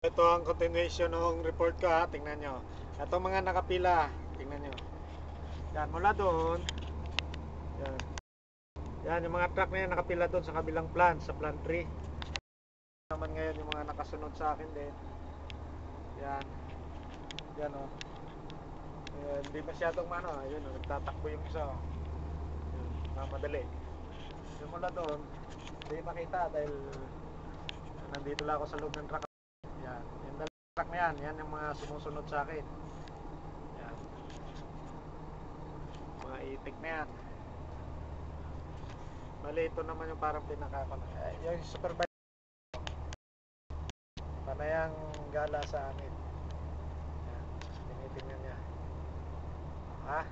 Ito ang continuation ng report ko ha, tingnan nyo. Itong mga nakapila, tingnan nyo. Yan, mula doon. Yan. Yan, yung mga truck na yan nakapila doon sa kabilang plant, sa plant 3. Naman ngayon yung mga nakasunod sa akin din. Yan. Yan o. Hindi masyadong mano, ayun o, nagtatakbo yung isa o. Yan, madali. Yung mula doon, hindi makita dahil nandito lang ako sa loob ng truck. Yan, yung truck na yan, yan yung mga sumusunod sa akin. Yan. Mga itik na yan. Bali, ito naman yung parang yung supervisor. Panayang gala sa amin. Yan, tinitingnan niya. Ha?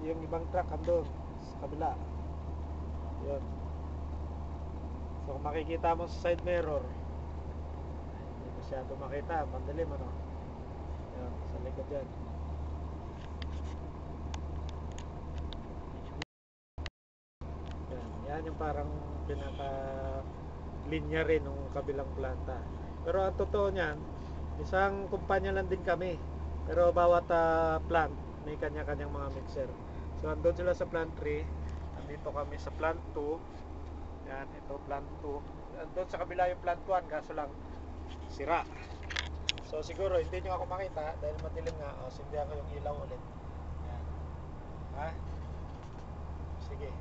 Yung ibang truck andun sa kabila. Yun. So kung makikita mo sa side mirror, hindi masyado makita, pandilim ano. Yan, sa likod yan. Yan yung parang pinaka linya rin ng kabilang planta. Pero ang totoo niyan, isang kumpanya lang din kami. Pero bawat plant may kanya-kanyang mga mixer. So andun sila sa plant 3, andito kami sa plant 2. Yan, ito plant 2. Andun sa kabila yung plant 1, kaso lang sira. So siguro hindi nyo ako makita dahil madilim nga. O, sindihan ko yung ilaw ulit. Yan. Ha? Sige.